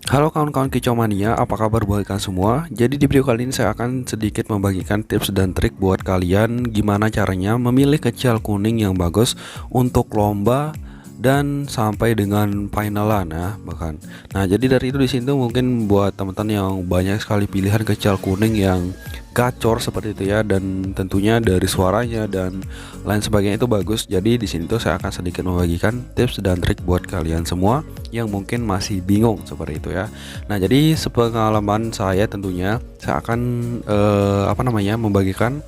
Halo kawan-kawan Kicau Mania, apa kabar buat kalian semua? Jadi di video kali ini saya akan sedikit membagikan tips dan trik buat kalian gimana caranya memilih kecil kuning yang bagus untuk lomba dan sampai dengan finalan ya bahkan. Nah jadi dari itu di sini tuh mungkin buat teman-teman yang banyak sekali pilihan kecil kuning yang gacor seperti itu ya, dan tentunya dari suaranya dan lain sebagainya itu bagus. Jadi di sini tuh saya akan sedikit membagikan tips dan trik buat kalian semua yang mungkin masih bingung seperti itu ya. Nah jadi sepengalaman saya tentunya saya akan membagikan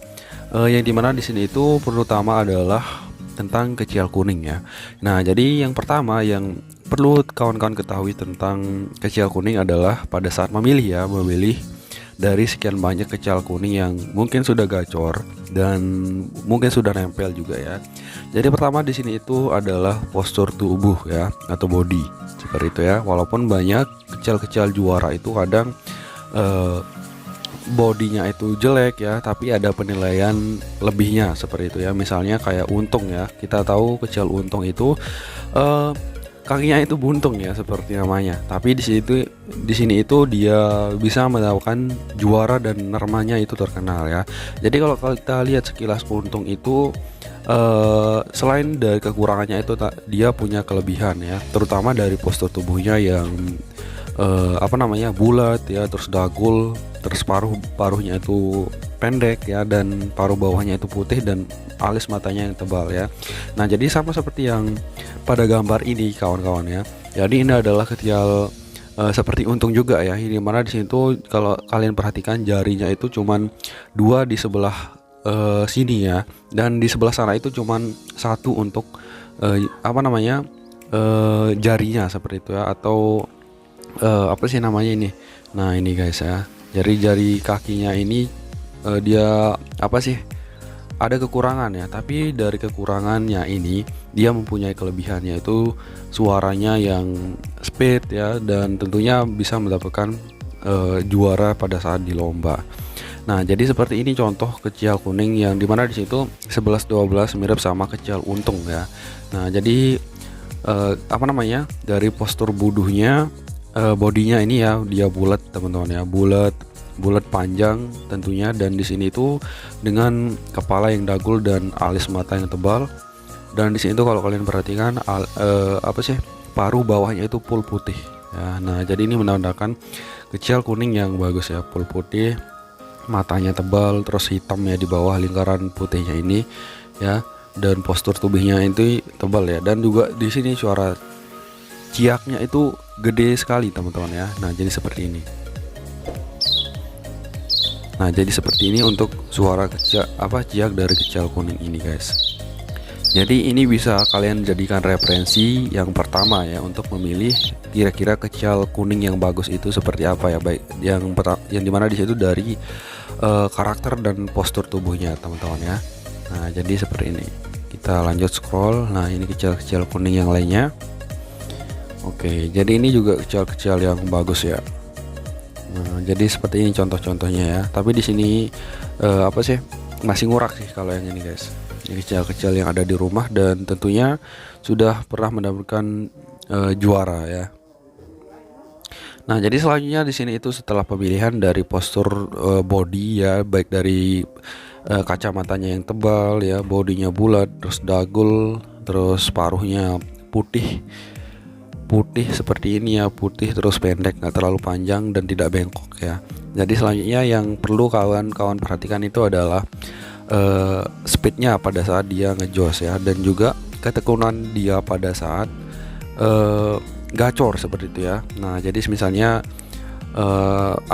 yang dimana di sini itu terutama adalah tentang kecil kuning ya. Nah, jadi yang pertama yang perlu kawan-kawan ketahui tentang kecil kuning adalah pada saat memilih dari sekian banyak kecil kuning yang mungkin sudah gacor dan mungkin sudah nempel juga ya. Jadi pertama di sini itu adalah postur tubuh ya atau body seperti itu ya. Walaupun banyak kecil-kecil juara itu kadang eh, bodinya itu jelek ya, tapi ada penilaian lebihnya seperti itu ya. Misalnya kayak untung ya, kita tahu kecil untung itu eh, kakinya itu buntung ya seperti namanya, tapi di sini itu dia bisa mendapatkan juara dan namanya itu terkenal ya. Jadi kalau kita lihat sekilas untung itu selain dari kekurangannya itu dia punya kelebihan ya, terutama dari postur tubuhnya yang bulat ya, terus dagul, terus paruhnya itu pendek ya, dan paruh bawahnya itu putih, dan alis matanya yang tebal ya. Nah jadi sama seperti yang pada gambar ini kawan-kawan ya. Jadi ini adalah ketial seperti untung juga ya. Ini mana di sini tuh kalau kalian perhatikan jarinya itu cuman dua di sebelah sini ya, dan di sebelah sana itu cuman satu untuk jarinya seperti itu ya, atau apa sih namanya ini. Nah ini guys ya, jari-jari kakinya ini dia apa sih, ada kekurangan ya, tapi dari kekurangannya ini dia mempunyai kelebihan, yaitu suaranya yang speed ya, dan tentunya bisa mendapatkan juara pada saat di lomba. Nah jadi seperti ini contoh kecil kuning yang dimana di situ 11-12 mirip sama kecil untung ya. Nah jadi dari postur buduhnya, bodinya ini ya dia bulat teman-teman ya, bulat bulat panjang tentunya, dan di sini itu dengan kepala yang dagul dan alis mata yang tebal. Dan di sini tuh kalau kalian perhatikan paruh bawahnya itu full putih ya. Nah jadi ini menandakan kecil kuning yang bagus ya, full putih, matanya tebal, terus hitam ya di bawah lingkaran putihnya ini ya, dan postur tubuhnya itu tebal ya, dan juga di sini suara ciaknya itu gede sekali teman-teman ya. Nah jadi seperti ini. Nah jadi seperti ini untuk suara ciak dari kecil kuning ini guys. Jadi ini bisa kalian jadikan referensi yang pertama ya, untuk memilih kira-kira kecil kuning yang bagus itu seperti apa ya, baik yang dimana di situ dari karakter dan postur tubuhnya teman-teman ya. Nah jadi seperti ini, kita lanjut scroll. Nah ini kecil-kecil kuning yang lainnya. Oke, jadi ini juga kecil-kecil yang bagus ya. Nah jadi seperti ini contoh-contohnya ya, tapi di sini masih ngurak sih kalau yang ini guys. Ini kecil-kecil yang ada di rumah dan tentunya sudah pernah mendapatkan juara ya. Nah jadi selanjutnya di sini itu setelah pemilihan dari postur body ya, baik dari kacamatanya yang tebal ya, bodinya bulat, terus dagul, terus paruhnya putih putih seperti ini ya, putih terus pendek, nggak terlalu panjang dan tidak bengkok ya. Jadi selanjutnya yang perlu kawan-kawan perhatikan itu adalah speednya pada saat dia ngejos ya, dan juga ketekunan dia pada saat gacor seperti itu ya. Nah jadi misalnya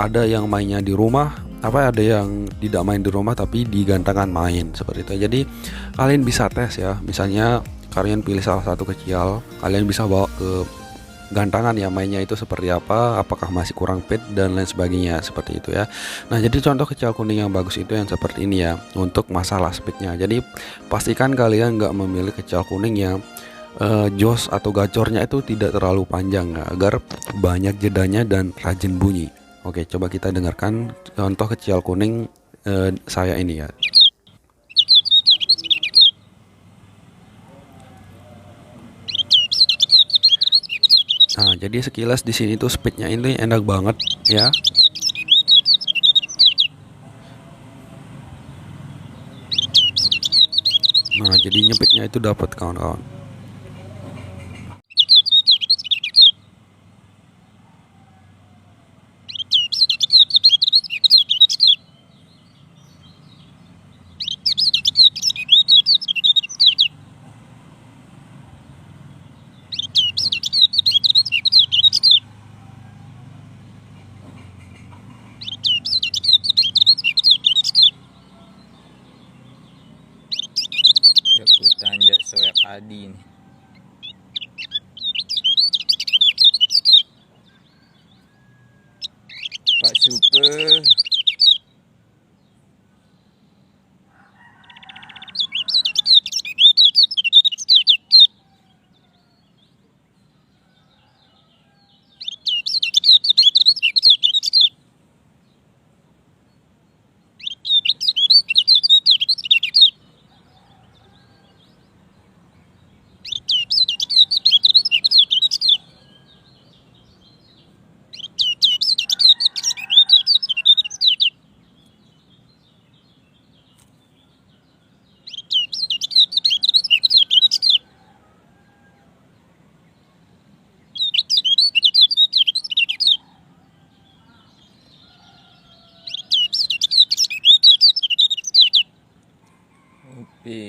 ada yang mainnya di rumah, ada yang tidak main di rumah tapi digandakan main seperti itu. Jadi kalian bisa tes ya, misalnya kalian pilih salah satu kecil, kalian bisa bawa ke gantangan ya, mainnya itu seperti apa, apakah masih kurang fit dan lain sebagainya seperti itu ya. Nah jadi contoh kecil kuning yang bagus itu yang seperti ini ya, untuk masalah speednya. Jadi pastikan kalian nggak memilih kecil kuning yang jos atau gacornya itu tidak terlalu panjang ya, agar banyak jedanya dan rajin bunyi. Oke, coba kita dengarkan contoh kecil kuning saya ini ya. Nah Jadi sekilas di sini tuh speednya ini enak banget ya. Nah, jadi nyepitnya itu dapat kawan-kawan. Ya ku tanjak soek adi nih. Pak Super. Oke.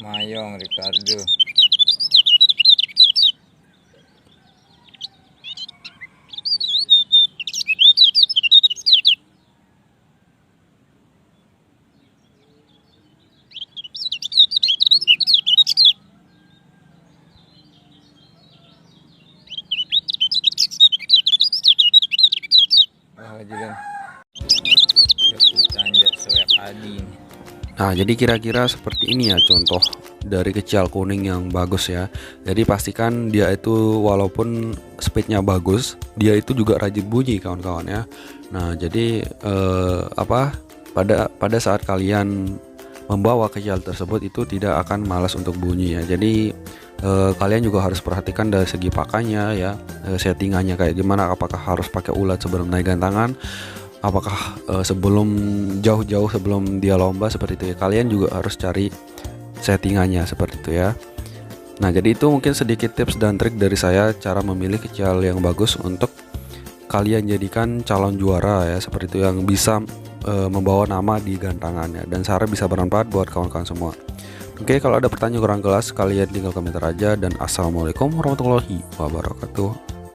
Mayong Ricardo. Jalan. Ya ku tanjak soek adi nih. Nah, jadi kira-kira seperti ini ya contoh dari kecil kuning yang bagus ya. Jadi pastikan dia itu walaupun speednya bagus, dia itu juga rajin bunyi kawan-kawan ya. Nah, jadi pada saat kalian membawa kecil tersebut itu tidak akan malas untuk bunyi ya. Jadi kalian juga harus perhatikan dari segi pakannya ya, settingannya kayak gimana, apakah harus pakai ulat sebelum naik gantangan, apakah sebelum jauh-jauh sebelum dia lomba seperti itu ya. Kalian juga harus cari settingannya seperti itu ya. Nah, jadi itu mungkin sedikit tips dan trik dari saya cara memilih kecil yang bagus untuk kalian jadikan calon juara ya, seperti itu, yang bisa membawa nama di gantangannya, dan saya harap bisa bermanfaat buat kawan-kawan semua. Oke, kalau ada pertanyaan kurang jelas kalian tinggal komentar aja, dan assalamualaikum warahmatullahi wabarakatuh.